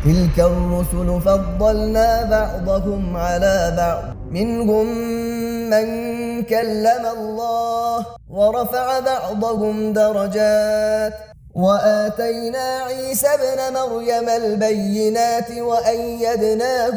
تلك الرسل فضلنا بعضهم على بعض منهم من كلم الله ورفع بعضهم درجات وآتينا عيسى ابن مريم البينات وأيدناه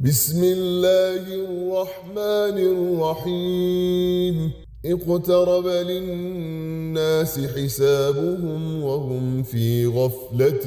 بسم الله الرحمن الرحيم اقترب للناس حسابهم وهم في غفلة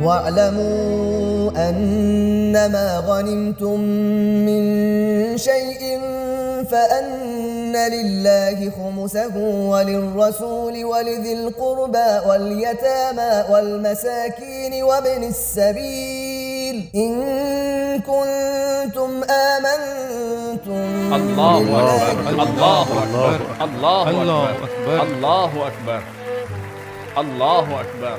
واعلموا أنما غنمتم من شيء فأن لله خمسه وللرسول ولذي القربى واليتامى والمساكين وابن السبيل إن كنتم آمنتم الله بالله أكبر، الله أكبر، الله الله أكبر، أكبر، الله أكبر، اللہ اکبر،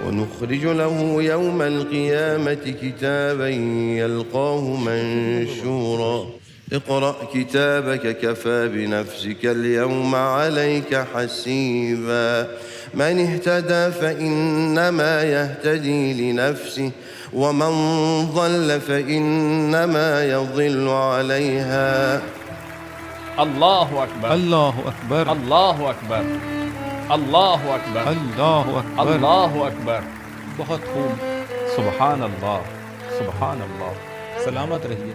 ونخرج له يوم القيامة كتابا يلقاه منشورا اقرأ كتابك كفى بنفسك اليوم عليك حسيبا من اهتدى فإنما يهتدي لنفسه ومن ضل فإنما يضل عليها اللہ اکبر، اللہ اکبر، اللہ اکبر، اللہ اکبر، اللہ اکبر، اللہ اکبر، بہت خوب، سبحان اللہ، سبحان اللہ۔ سلامت رہیے۔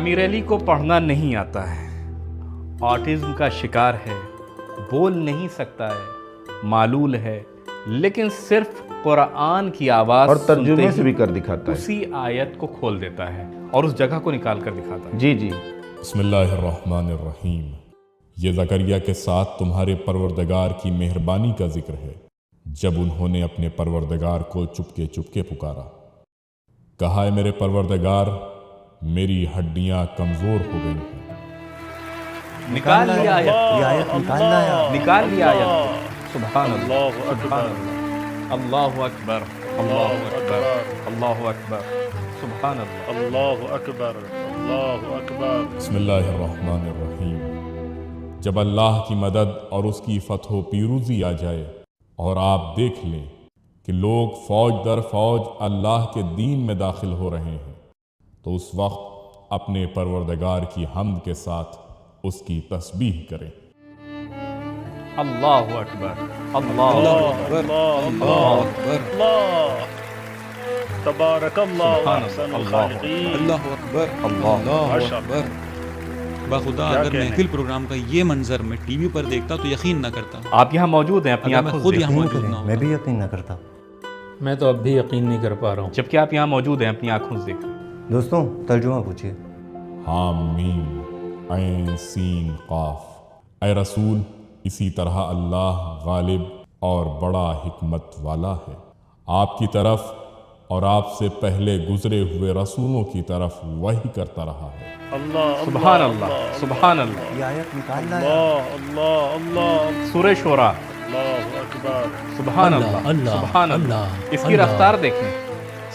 امیر علی کو پڑھنا نہیں آتا ہے، آٹزم کا شکار ہے، بول نہیں سکتا ہے، معلول ہے، لیکن صرف قرآن کی آواز اور ترجمے سنتے سے ہی بھی کر دکھاتا ہے۔ اسی آیت کو کھول دیتا ہے اور اس جگہ کو نکال کر دکھاتا ہے۔ جی جی، بسم اللہ الرحمن الرحیم۔ یہ زکریا کے ساتھ تمہارے پروردگار کی مہربانی کا ذکر ہے جب انہوں نے اپنے پروردگار کو چپکے چپکے پکارا، کہا ہے میرے پروردگار میری ہڈیاں کمزور ہو گئی ہیں۔ نکال لیا آیت، یہ آیت نکالنا ہے۔ نکال لیا آیت۔ سبحان اللہ، اللہ سبحان اللہ، اللہ اکبر، اللہ اکبر، اللہ اکبر، سبحان اللہ۔ اللہ اکبر، اللہ اکبر۔ بسم اللہ الرحمن الرحیم۔ جب اللہ کی مدد اور اس کی فتح و پیروزی آ جائے اور آپ دیکھ لیں کہ لوگ فوج در فوج اللہ کے دین میں داخل ہو رہے ہیں، تو اس وقت اپنے پروردگار کی حمد کے ساتھ اس کی تسبیح کریں۔ اللہ اکبر، اللہ اللہ اکبر، اکبر، اللہ اکبر، اللہ تبارک اللہ سبحان احسن اللہ، الخالقین۔ اللہ اکبر، اللہ، اللہ ماشاء اکبر۔ بخدا کیا اگر کہنے؟ محفل پروگرام کا یہ منظر میں ٹی وی پر دیکھتا تو یقین نہ کرتا، آپ یہاں موجود ہیں، اپنی اگر میں آنکھوں خود سے یہاں دیکھیں۔ موجود نہ میں ہوتا۔ بھی یقین نہ کرتا۔ میں تو اب بھی یقین نہیں کر پا رہا ہوں۔ جبکہ آپ یہاں موجود ہیں، اپنی آنکھوں سے دیکھ رہے ہیں۔ دوستوں ترجمہ پوچھیے۔ حامیم عین سین قاف۔ اے رسول، اسی طرح اللہ غالب اور بڑا حکمت والا ہے، آپ کی طرف اور آپ سے پہلے گزرے ہوئے رسولوں کی طرف وحی کرتا رہا ہے۔ اللہ سبحان اللہ، سبحان اللہ۔ یہ آیت نکالنا ہے۔ اللہ اللہ اللہ سورہ شورا، اللہ اکبر۔ سبحان اللہ، اللہ، اللہ، سبحان اللہ۔ اللہ، اس کی اللہ۔ رفتار دیکھیں،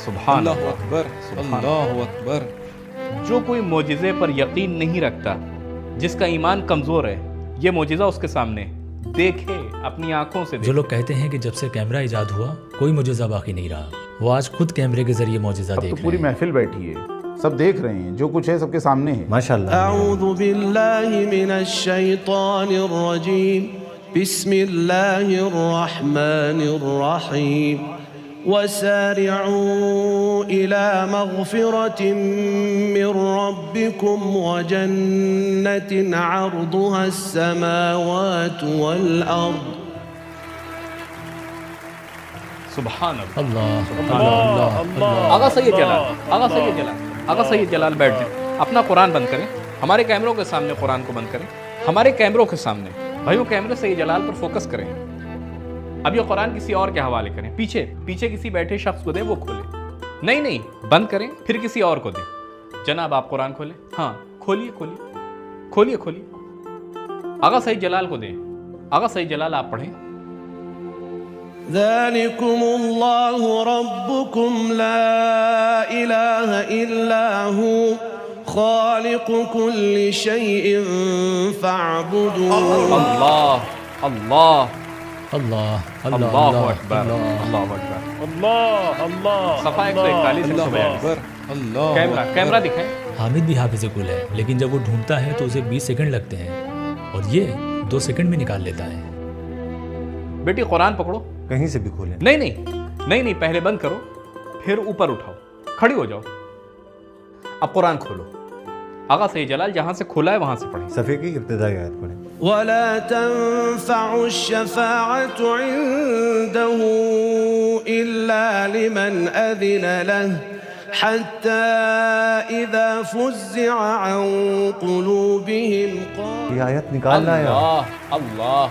سبحان اللہ اللہ، اکبر، سبحان اللہ اکبر۔ جو کوئی معجزے پر یقین نہیں رکھتا، جس کا ایمان کمزور ہے، یہ معجزہ اس کے سامنے دیکھے، اپنی آنکھوں سے جو دیکھے۔ لوگ کہتے ہیں کہ جب سے کیمرہ ایجاد ہوا کوئی معجزہ باقی نہیں رہا، وہ آج خود کیمرے کے ذریعے معجزہ اب تو دیکھ پوری رہے ہیں۔ محفل بیٹھی ہے، سب دیکھ رہے ہیں، جو کچھ ہے سب کے سامنے ہے۔ ماشاء اللہ۔ أعوذ بالله من الشيطان الرجيم بسم الله الرحمن الرحيم وسارعوا إلى مغفرة من ربكم وجنة عرضها السماوات والأرض سبحان اللہ۔ اللہ، سبحان اللہ، اللہ۔ آغا سید جلال، آغا سید جلال، آغا سید جلال بیٹھ جائیں، اپنا قرآن بند کریں، ہمارے کیمروں کے سامنے قرآن کو بند کریں، ہمارے کیمروں کے سامنے بھائیو، کیمرے سے یہ جلال پر فوکس کریں۔ اب یہ قرآن کسی اور کے حوالے کریں، پیچھے کسی بیٹھے شخص کو دیں، وہ کھولے، نہیں بند کریں، پھر کسی اور کو دیں۔ جناب آپ قرآن کھولیں، ہاں کھولیے، آغا سید جلال کو دیں، آغا سید جلال آپ پڑھیں۔ ذلكم الله ربكم لا إله إلا هو خالق كل شيء فاعبدوه اللہ، اللہ، اللہ، اللہ اکبر، اللہ اکبر۔ اللہ اللہ صفحہ 141 اللہ 142۔ اکبر، اللہ کیمرہ دکھائیں۔ حامد بھی حافظ کل ہے، لیکن جب وہ ڈھونڈتا ہے تو اسے 20 سیکنڈ لگتے ہیں اور یہ 2 سیکنڈ میں نکال لیتا ہے۔ بیٹی قرآن پکڑو، کہیں سے بھی کھولیں۔ نہیں، پہلے بند کرو، پھر اوپر اٹھاؤ، کھڑی ہو جاؤ، اب قرآن کھولو۔ آغا سید جلال جہاں سے کھولا ہے وہاں سے پڑھیں۔ صفحے کی ابتدائی آیت پڑھیں۔ ولا تنفع الشفاعة عنده إلا لمن أذن له حتى إذا فزع عن قلوبهم یہ آیت نکالنا ہے۔ اللہ، اللہ،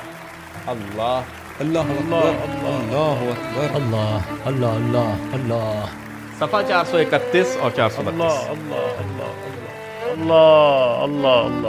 اللہ، اللہ اکبر، اللہ اکبر۔ اللہ، اللہ، اللہ، اللہ۔ صفحہ 431 اور 432۔ اللہ اللہ اللہ اللہ اللہ اللہ اللہ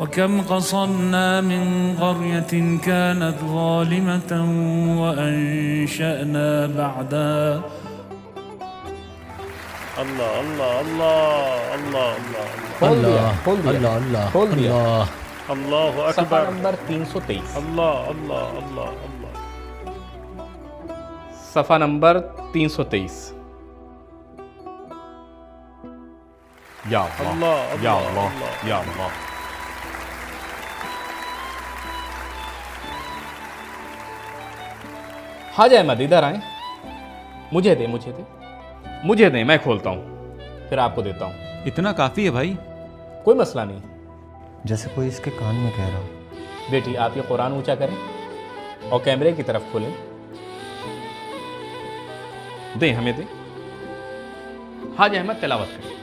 وكم قصمنا من قرية كانت ظالمة وأنشأنا بعدها اللہ اللہ اللہ اللہ اللہ کھول دیا، کھول دیا، اللہ اللہ کھول دیا۔ اللہ اللہ صفحہ اکبر، نمبر 323، اللہ اللہ اللہ اللہ۔ صفحہ نمبر 323۔ یا اللہ اللہ یا اللہ اللہ یا اللہ۔ حاج احمد ادھر آئیں، مجھے دیں، مجھے دیں، مجھے دیں، میں کھولتا ہوں پھر آپ کو دیتا ہوں۔ اتنا کافی ہے بھائی۔ کوئی مسئلہ نہیں۔ جیسے کوئی اس کے کان میں کہہ رہا ہو۔ بیٹی آپ یہ قرآن اونچا کریں اور کیمرے کی طرف کھولیں، دیں، ہمیں دیں۔ حاج احمد تلاوت کریں۔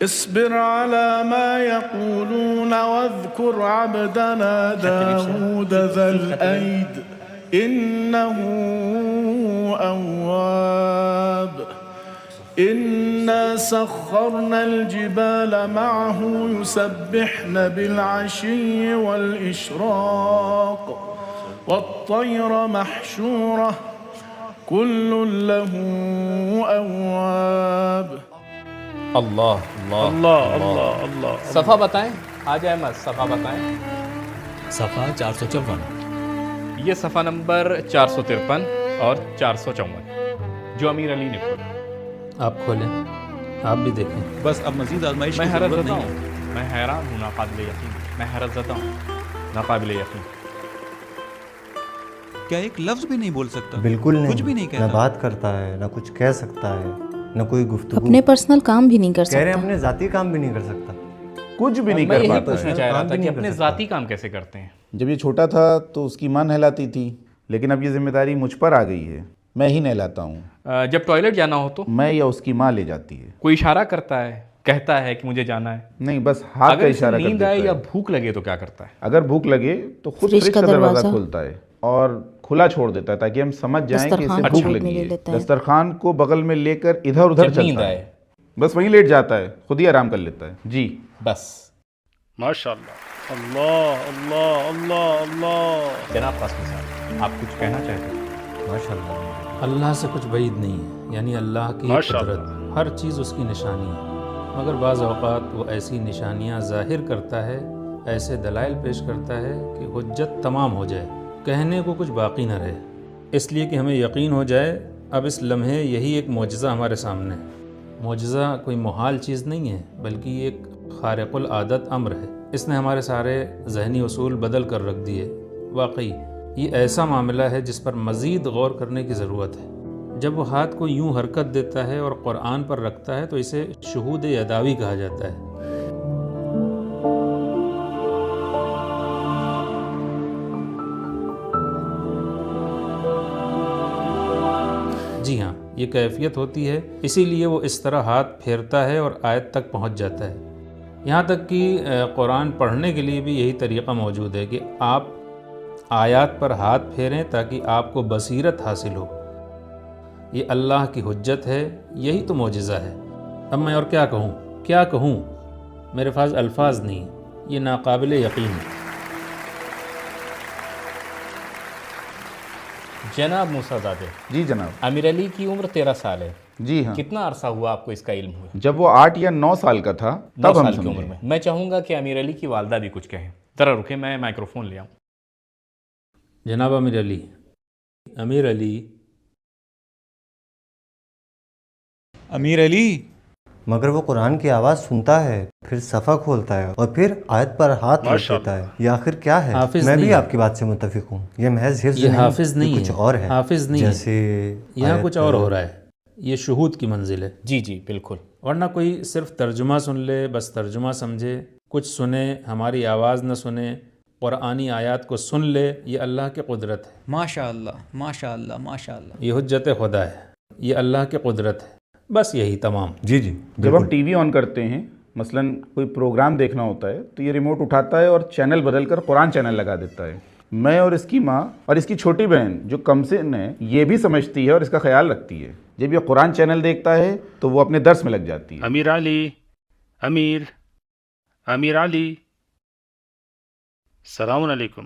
اصبر على ما يقولون واذكر عبدنا داود ذا الأيد إنه أواب إنا سخرنا الجبال معه يسبحن بالعشي والإشراق والطير محشورة كل له أواب۔ اللہ اللہ اللہ اللہ اللہ۔ صفحہ بتائیں حاج احمد، صفحہ بتائیں۔ صفحہ 454، یہ صفحہ نمبر 453 اور 454 جو امیر علی نے کھولا۔ آپ کھولیں، آپ بھی دیکھیں۔ بس اب مزید آزمائش میں کی حیرت ضرورت زدہ نہیں ہے۔ ہوں، میں حیران ہوں، ناقابل یقین، میں حیرت زدہ ہوں، ناقابل یقین۔ کیا ایک لفظ بھی نہیں بول سکتا؟ بالکل نہیں، کچھ بھی نہیں نہ کہتا۔ بات کرتا ہے، نہ کچھ کہہ سکتا ہے، نہ کوئی گفتگو۔ اپنے پرسنل کام بھی نہیں کر کہہ رہے سکتا۔ ہیں اپنے ذاتی کام بھی نہیں کر سکتا۔ کچھ بھی نہیں میں کر یہی پاتا پوچھنا ہے۔ چاہ رہا کام تھا بھی کہ نہیں اپنے کر سکتا۔ ذاتی کام کیسے کرتے ہیں؟ جب یہ چھوٹا تھا تو اس کی ماں نہلاتی تھی، لیکن اب یہ ذمہ داری مجھ پر آ گئی ہے، میں ہی نہلاتا ہوں۔ جب ٹوائلٹ جانا ہو تو میں یا اس کی ماں لے جاتی ہے۔ کوئی اشارہ کرتا ہے، کہتا ہے کہ مجھے جانا ہے؟ نہیں، بس ہاتھ کا اگر اسے اشارہ کر نیند دیتا آئے یا ہے۔ بھوک لگے تو کیا کرتا ہے؟ اگر بھوک لگے تو خود فریج فریج کا کا دروازہ دروازہ کھولتا ہے اور کھلا چھوڑ دیتا ہے تاکہ ہم سمجھ جائیں کہ اسے دسترخوان بھوک کو لگی لے ہے۔ لیتا ہے۔ دسترخوان کو بغل میں لے کر ادھر ادھر جب نیند چلتا آئے ہے، بس وہیں لیٹ جاتا ہے، خود ہی آرام کر لیتا ہے۔ جی بس۔ ماشاء اللہ اللہ اللہ اللہ اللہ۔ جناب قاسمی صاحب، آپ کچھ کہنا چاہتے ہیں؟ ماشاء اللہ۔ اللہ سے کچھ بعید نہیں ہے، یعنی اللہ کی ماشاء قدرت، اللہ۔ ہر چیز اس کی نشانی ہے، مگر بعض اوقات وہ ایسی نشانیاں ظاہر کرتا ہے، ایسے دلائل پیش کرتا ہے کہ حجت تمام ہو جائے، کہنے کو کچھ باقی نہ رہے، اس لیے کہ ہمیں یقین ہو جائے اب اس لمحے یہی ایک معجزہ ہمارے سامنے ہے۔ معجزہ کوئی محال چیز نہیں ہے، بلکہ یہ ایک خارق العادت امر ہے۔ اس نے ہمارے سارے ذہنی اصول بدل کر رکھ دیے۔ واقعی یہ ایسا معاملہ ہے جس پر مزید غور کرنے کی ضرورت ہے۔ جب وہ ہاتھ کو یوں حرکت دیتا ہے اور قرآن پر رکھتا ہے تو اسے شہود یداوی کہا جاتا ہے۔ جی ہاں، یہ کیفیت ہوتی ہے، اسی لیے وہ اس طرح ہاتھ پھیرتا ہے اور آیت تک پہنچ جاتا ہے۔ یہاں تک کہ قرآن پڑھنے کے لیے بھی یہی طریقہ موجود ہے کہ آپ آیات پر ہاتھ پھیریں تاکہ آپ کو بصیرت حاصل ہو۔ یہ اللہ کی حجت ہے، یہی تو معجزہ ہے۔ اب میں اور کیا کہوں؟ میرے پاس الفاظ نہیں، یہ ناقابل یقین ہے۔ جناب موسیٰ زادے، جی جناب۔ امیر علی کی عمر 13 سال ہے۔ جی ہاں۔ کتنا عرصہ ہوا آپ کو اس کا علم ہوا؟ جب وہ 8 یا 9 سال کا تھا 9 تب ہم سال کی عمر سمجھے۔ میں۔ میں چاہوں گا کہ امیر علی کی والدہ بھی کچھ کہیں۔ ذرا رکیں، میں مائکروفون لے آؤں۔ جناب امیر علی، امیر علی، مگر وہ قرآن کی آواز سنتا ہے، پھر صفحہ کھولتا ہے اور پھر آیت پر ہاتھ رکھ دیتا ہے، یہ آخر کیا ہے؟ میں بھی آپ کی بات سے متفق ہوں، یہ محض حفظ نہیں، حافظ نہیں کچھ اور ہے، حافظ نہیں جیسے یہاں کچھ اور ہو رہا ہے، یہ شہود کی منزل ہے، جی جی بالکل. ورنہ کوئی صرف ترجمہ سن لے، بس ترجمہ سمجھے، کچھ سنے، ہماری آواز نہ سنے، قرآنی آیات کو سن لے، یہ اللہ کی قدرت ہے. ماشاء اللہ ماشاء اللہ ماشاء اللہ. یہ حجت خدا ہے، یہ اللہ کی قدرت ہے، بس یہی تمام. جی جی. جب ہم ٹی وی آن کرتے ہیں، مثلا کوئی پروگرام دیکھنا ہوتا ہے تو یہ ریموٹ اٹھاتا ہے اور چینل بدل کر قرآن چینل لگا دیتا ہے. میں اور اس کی ماں اور اس کی چھوٹی بہن جو کم سن ہے یہ بھی سمجھتی ہے اور اس کا خیال رکھتی ہے. جب یہ قرآن چینل دیکھتا ہے تو وہ اپنے درس میں لگ جاتی ہے. امیر علی، امیر علی، السلام علیکم.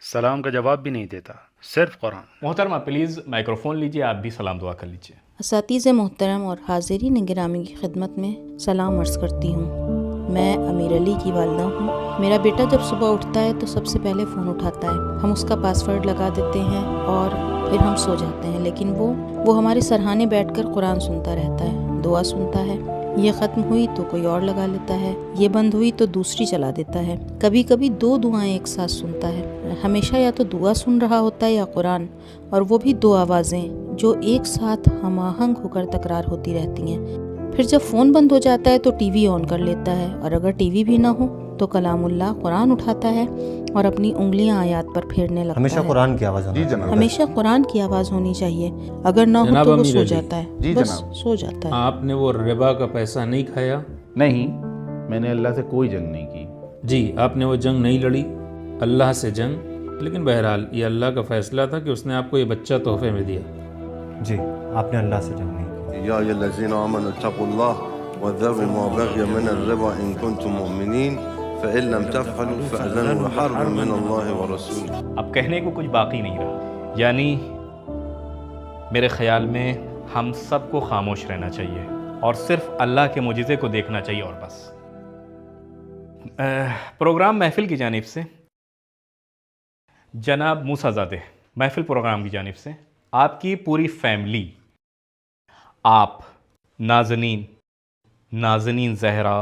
سلام کا جواب بھی نہیں دیتا، صرف قرآن. محترمہ پلیز مائکروفون لیجیے، آپ بھی سلام دعا کر لیجیے. اساتذہ محترم اور حاضرین گرامی کی خدمت میں سلام عرض کرتی ہوں. میں امیر علی کی والدہ ہوں. میرا بیٹا جب صبح اٹھتا ہے تو سب سے پہلے فون اٹھاتا ہے، ہم اس کا پاس ورڈ لگا دیتے ہیں اور پھر ہم سو جاتے ہیں، لیکن وہ ہمارے سرہانے بیٹھ کر قرآن سنتا رہتا ہے، دعا سنتا ہے. یہ ختم ہوئی تو کوئی اور لگا لیتا ہے، یہ بند ہوئی تو دوسری چلا دیتا ہے. کبھی کبھی 2 دعائیں ایک ساتھ سنتا ہے. ہمیشہ یا تو دعا سن رہا ہوتا ہے یا قرآن، اور وہ بھی 2 آوازیں جو ایک ساتھ ہم آہنگ ہو کر تکرار ہوتی رہتی ہیں. پھر جب فون بند ہو جاتا ہے تو ٹی وی آن کر لیتا ہے، اور اگر ٹی وی بھی نہ ہو تو کلام اللہ قرآن اٹھاتا ہے اور اپنی انگلیاں آیات پر پھیرنے لگتا ہے. ہمیشہ قرآن کی آواز ہونی چاہیے. ہمیشہ قرآن کی آواز ہونی چاہیے، اگر نہ ہو تو وہ سو جاتا ہے. بس سو جاتا ہے. آپ نے وہ ربا کا پیسہ نہیں کھایا؟ نہیں، میں نے اللہ سے کوئی جنگ نہیں کی. جی، آپ نے وہ جنگ نہیں لڑی، اللہ سے جنگ. لیکن بہرحال یہ اللہ کا فیصلہ تھا کہ اس نے آپ کو یہ بچہ تحفے میں دیا. جی، آپ نے اللہ سے جنگ نہیں کی. یا ایھا الذین آمنوا اتقوا اللہ وذروا ما بقي من الربا ان کنتم مؤمنین فإن لم تفعلوا فأذنوا بحرب من اللہ ورسولہ. اب کہنے کو کچھ باقی نہیں رہا، یعنی میرے خیال میں ہم سب کو خاموش رہنا چاہیے اور صرف اللہ کے معجزے کو دیکھنا چاہیے اور بس. پروگرام محفل کی جانب سے جناب موسیٰ زادے، محفل پروگرام کی جانب سے آپ کی پوری فیملی، آپ نازنین زہرا،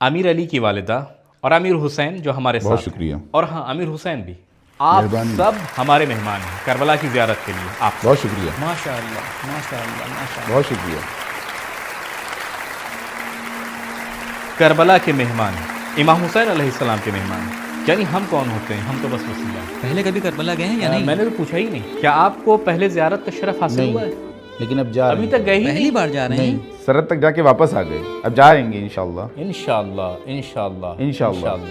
امیر علی کی والدہ اور امیر حسین جو ہمارے ساتھ، بہت شکریہ. اور ہاں امیر حسین بھی، آپ سب ہمارے مہمان ہیں کربلا کی زیارت کے لیے. آپ بہت شکریہ. ماشاء اللہ ماشاء اللہ ماشاء اللہ. بہت شکریہ. کربلا کے مہمان ہیں، امام حسین علیہ السلام کے مہمان ہیں. یعنی ہم کون ہوتے ہیں؟ ہم تو بس وسیلہ ہیں. پہلے کبھی کربلا گئے ہیں یا نہیں؟ میں نے تو پوچھا ہی نہیں. کیا آپ کو پہلے زیارت کا شرف حاصل ہوا ہے؟ لیکن اب جا ابھی تک گئے ہی پہلی بار جا رہے ہیں؟ سرحد تک جا کے واپس آ گئے، اب جائیں گے انشاءاللہ. انشاءاللہ.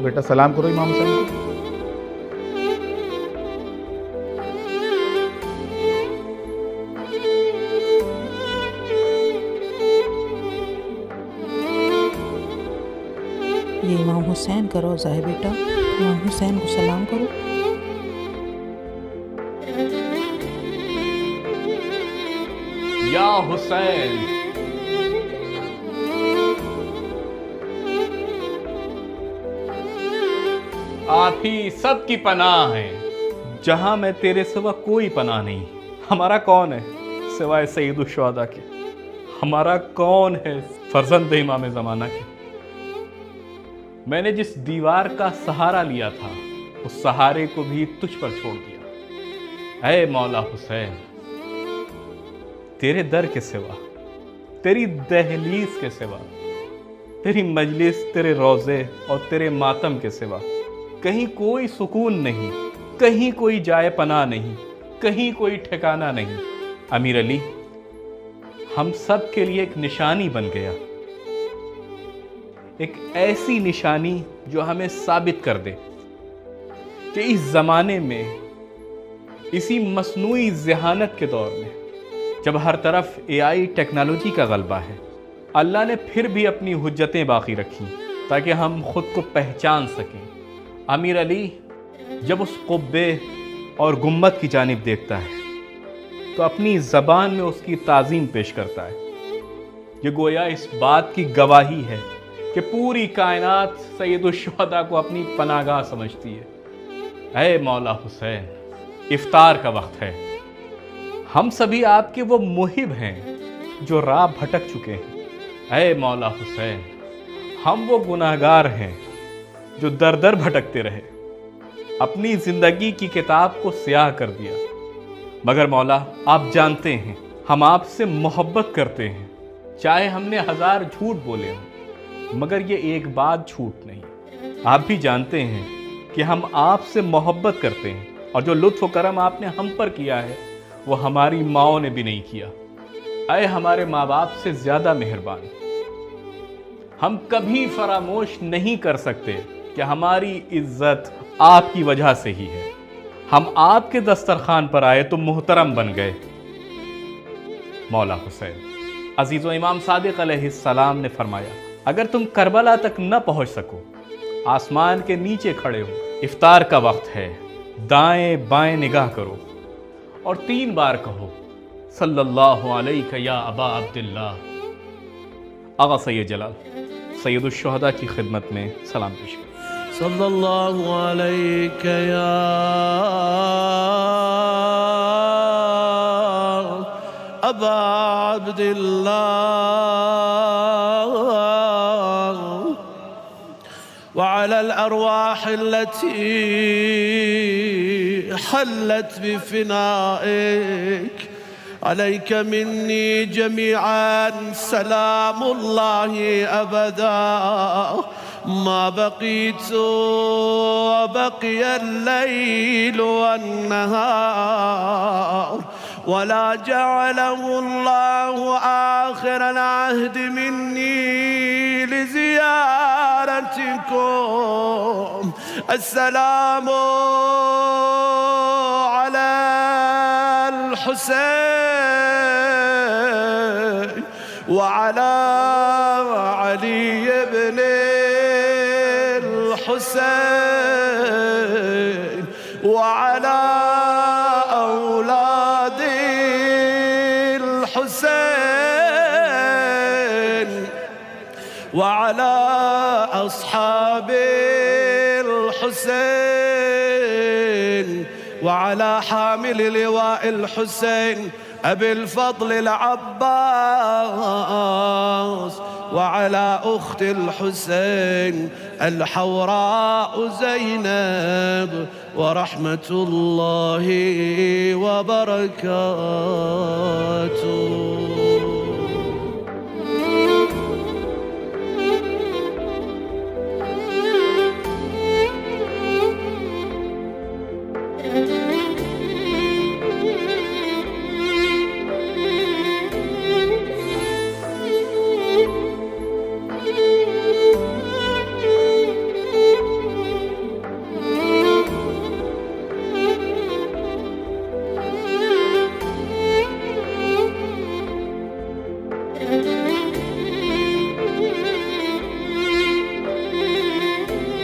بیٹا سلام کرو امام حسین کو. یہ امام حسین کا روزہ ہے بیٹا، امام حسین کو سلام کرو. یا حسین، آپ ہی سب کی پناہ ہیں، جہاں میں تیرے سوا کوئی پناہ نہیں. ہمارا کون ہے سوائے سید الشہداء کے؟ ہمارا کون ہے فرزند امام زمانہ کے؟ میں نے جس دیوار کا سہارا لیا تھا اس سہارے کو بھی تجھ پر چھوڑ دیا. اے مولا حسین، تیرے در کے سوا، تیری دہلیز کے سوا، تیری مجلس، تیرے روضے اور تیرے ماتم کے سوا کہیں کوئی سکون نہیں، کہیں کوئی جائے پناہ نہیں، کہیں کوئی ٹھکانہ نہیں. امیر علی ہم سب کے لیے ایک نشانی بن گیا، ایک ایسی نشانی جو ہمیں ثابت کر دے کہ اس زمانے میں، اسی مصنوعی ذہانت کے دور میں، جب ہر طرف AI ٹیکنالوجی کا غلبہ ہے، اللہ نے پھر بھی اپنی حجتیں باقی رکھی تاکہ ہم خود کو پہچان سکیں. امیر علی جب اس قبے اور گنبد کی جانب دیکھتا ہے تو اپنی زبان میں اس کی تعظیم پیش کرتا ہے. یہ گویا اس بات کی گواہی ہے کہ پوری کائنات سید الشہداء کو اپنی پناہ گاہ سمجھتی ہے. اے مولا حسین، افطار کا وقت ہے. ہم سبھی آپ کے وہ محب ہیں جو راہ بھٹک چکے ہیں. اے مولا حسین، ہم وہ گناہگار ہیں جو در در بھٹکتے رہے، اپنی زندگی کی کتاب کو سیاہ کر دیا. مگر مولا آپ جانتے ہیں ہم آپ سے محبت کرتے ہیں، چاہے ہم نے 1000 جھوٹ بولے ہوں، مگر یہ ایک بات جھوٹ نہیں. آپ بھی جانتے ہیں کہ ہم آپ سے محبت کرتے ہیں، اور جو لطف و کرم آپ نے ہم پر کیا ہے وہ ہماری ماؤں نے بھی نہیں کیا. اے ہمارے ماں باپ سے زیادہ مہربان، ہم کبھی فراموش نہیں کر سکتے کہ ہماری عزت آپ کی وجہ سے ہی ہے. ہم آپ کے دسترخوان پر آئے تو محترم بن گئے. مولا حسین، عزیز و امام صادق علیہ السلام نے فرمایا اگر تم کربلا تک نہ پہنچ سکو، آسمان کے نیچے کھڑے ہو، افطار کا وقت ہے، دائیں بائیں نگاہ کرو اور 3 بار کہو صلی اللہ علیہ یا ابا عبداللہ. آغا سید جلال سید الشہداء کی خدمت میں سلام پیش کریں. صلی اللہ علیک یا ابا عبداللہ وعلى الأرواح التي حلت بفنائك عليك مني جميعا سلام الله أبدا ما بقيت وبقي الليل والنهار ولا جعله الله آخر العهد مني لزيارتكم. السلام على الحسين وعلى علي بن الحسين وعلى أولاد الحسين وعلى أصحاب الحسين وعلى حامل لواء الحسين أبي الفضل العباس وعلى أخت الحسين الحوراء زينب ورحمة الله وبركاته.